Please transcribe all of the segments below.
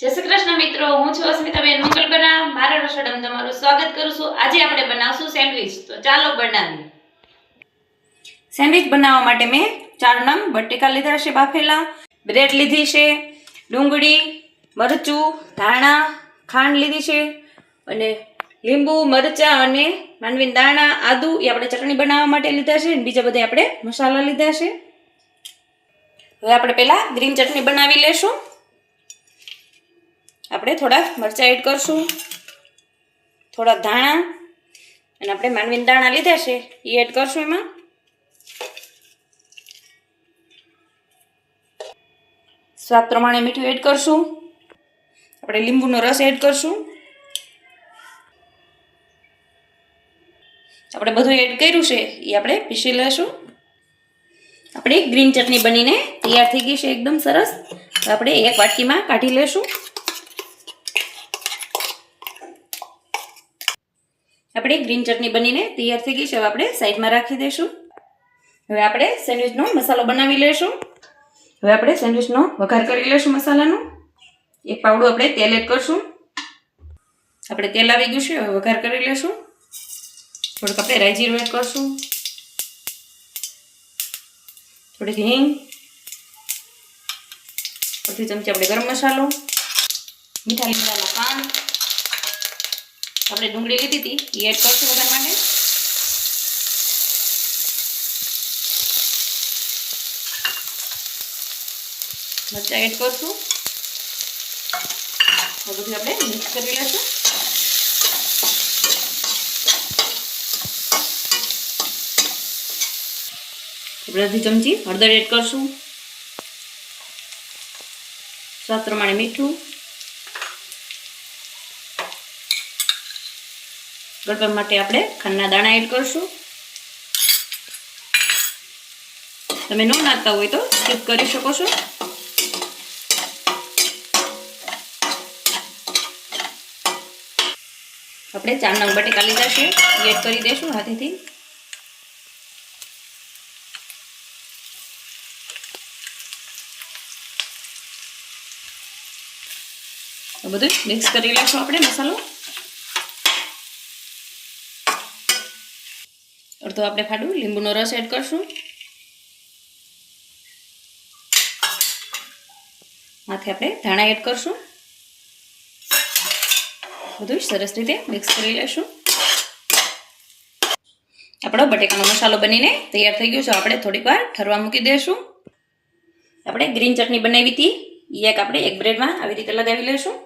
જય શ્રી કૃષ્ણ મિત્રો, હું છું અસ્મિતાબેન મંગલબરા. મારા રસોડામાં તમારું સ્વાગત કરું છું. આજે આપણે બનાવશું સેન્ડવિચ. તો ચાલો બનાવીએ. સેન્ડવિચ બનાવવા માટે મેં 4 નંગ બટેકા લીધા છે બાફેલા, બ્રેડ લીધી છે, ડુંગળી, મરચું, ધાણા, ખાંડ લીધી છે અને લીંબુ, મરચાં અને માંડવીના દાણા, આદુ એ આપણે ચટણી બનાવવા માટે લીધા છે અને બીજા બધા આપણે મસાલા લીધા છે. હવે આપણે પહેલા ગ્રીન ચટણી બનાવી લેશું. આપણે થોડા મરચાં એડ કરશું, થોડા ધાણા અને આપણે માંડવીના દાણા લીધા છે એ એડ કરશું. એમાં સ્વાદ પ્રમાણે મીઠું એડ કરશું. આપણે લીંબુનો રસ એડ કરશું. આપણે બધું એડ કર્યું છે એ આપણે પીસી લેશું. આપણી ગ્રીન ચટણી બનીને તૈયાર થઈ ગઈ છે એકદમ સરસ. આપણે એક વાટકીમાં કાઢી લેશું. આપણી ગ્રીન ચટણી બનીને તૈયાર થઈ ગઈ છે. હવે આપણે સાઈડમાં રાખી દઈશું. હવે આપણે સેન્ડવિચનો મસાલો બનાવી લઈશું. હવે આપણે સેન્ડવિચનો વઘાર કરી લઈશું મસાલાનો. એક પાવડું આપણે તેલ એડ કરશું. આપણે તેલ આવી ગયું છે, હવે વઘાર કરી લઈશું. થોડુંક આપણે રાઈ જીરું એડ કરશું, થોડીક હિંગ, અડધી ચમચી આપણે ગરમ મસાલો, મીઠા લીમડાનો પાન, આપણે ડુંગળી લીધી હતી એ એડ કરશું વઘાર માટે. મરચાં એડ કરશું. બધું આપણે મિક્સ કરી લઈશું. આપણે અડધી ચમચી હળદર એડ કરશું, સ્વાદ પ્રમાણે મીઠું, ગળપણ માટે આપણે ખાંડના દાણા એડ કરશું. તમે ન નાખતા હોય તો સ્કીપ કરી શકો છો. આપણે 4 નંગ બટેકા લીધા છે એ એડ કરી દઈશું હાથેથી. બધું મિક્સ કરી લઈશું આપણે મસાલો. અડધો આપણે ખાડું લીંબુનો રસ એડ કરશું. માથે આપણે ધાણા એડ કરશું. બધું સરસ રીતે મિક્સ કરી લઈશું. આપણો બટેકાનો મસાલો બનીને તૈયાર થઈ ગયો છે. આપણે થોડીક વાર ઠરવા મૂકી દઈશું. આપણે ગ્રીન ચટણી બનાવી હતી એ આપણે એક બ્રેડમાં આવી રીતે લગાવી લઈશું.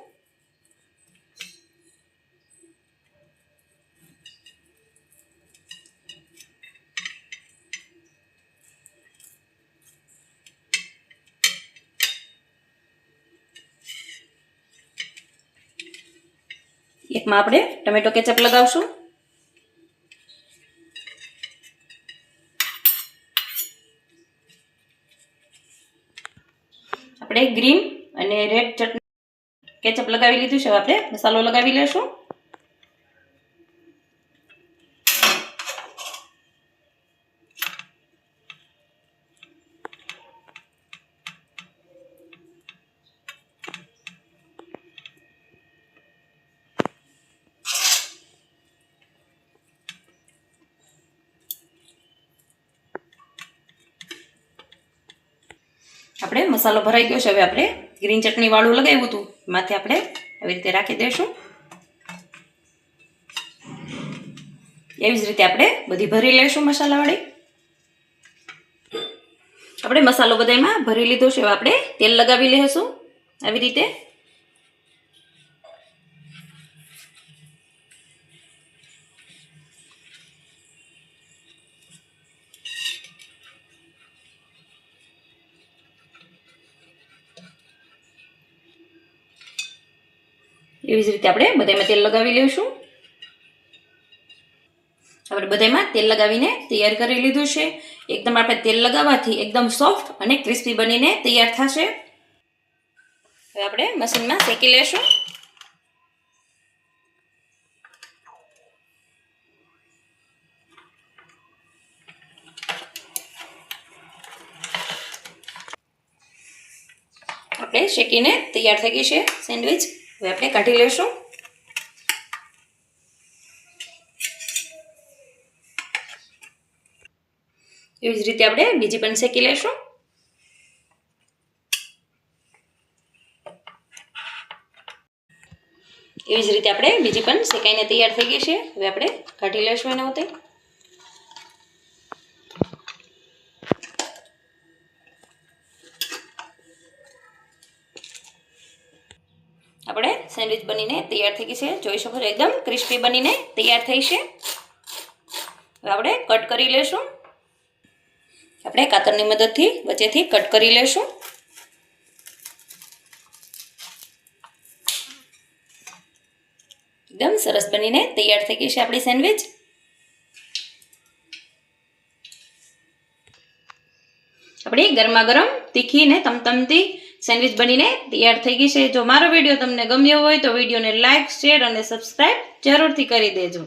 એકમાં આપણે ટમેટો કેચઅપ લગાવશું. આપણે ગ્રીન અને રેડ ચટણી કેચઅપ લગાવી લીધું છે. હવે આપણે મસાલો લગાવી લેશું. આપણે મસાલો ભરાઈ ગયો છે. હવે આપણે ગ્રીન ચટણી વાળું લગાવ્યું હતું માથે આપણે આવી રીતે રાખી દઈશું. એવી જ રીતે આપણે બધી ભરી લઈશું મસાલાવાળી. આપણે મસાલો બધામાં ભરી લીધો છે. હવે આપણે તેલ લગાવી લઈશું આવી રીતે. એવી જ રીતે આપણે બધામાં તેલ લગાવી લઈશું. આપણે બધામાં તેલ લગાવીને તૈયાર કરી લીધું છે. એકદમ આપણે તેલ લગાવવાથી એકદમ સોફ્ટ અને ક્રિસ્પી બનીને તૈયાર થશે. હવે આપણે મશીનમાં શેકી લેશું. આપણે શેકી શેકીને તૈયાર થઈ ગઈ છે સેન્ડવિચ. હવે આપણે કાઢી લેશું. એવી જ રીતે આપણે બીજી પણ શેકી લેશું. એવી જ રીતે આપણે બીજી પણ શેકાઈને તૈયાર થઈ ગઈ છે. હવે આપણે કાઢી લેશું એના ઉતે. આપણે સેન્ડવિચ બનીને તૈયાર થઈ ગઈ છે. જોઈ શકો છો એકદમ ક્રિસ્પી બનીને તૈયાર થઈ છે. હવે આપણે કટ કરી લેશું. આપણે કાતરની મદદથી વચ્ચેથી કટ કરી લેશું. એકદમ સરસ બનીને તૈયાર થઈ ગઈ છે આપણી સેન્ડવિચ. આપણી ગરમા ગરમ તીખી ને તમતમતી સેન્ડવિચ બનીને તૈયાર થઈ ગઈ છે. જો મારો વિડીયો તમને ગમ્યો હોય તો વિડીયોને લાઇક, શેર અને સબસ્ક્રાઇબ જરૂરથી કરી દેજો.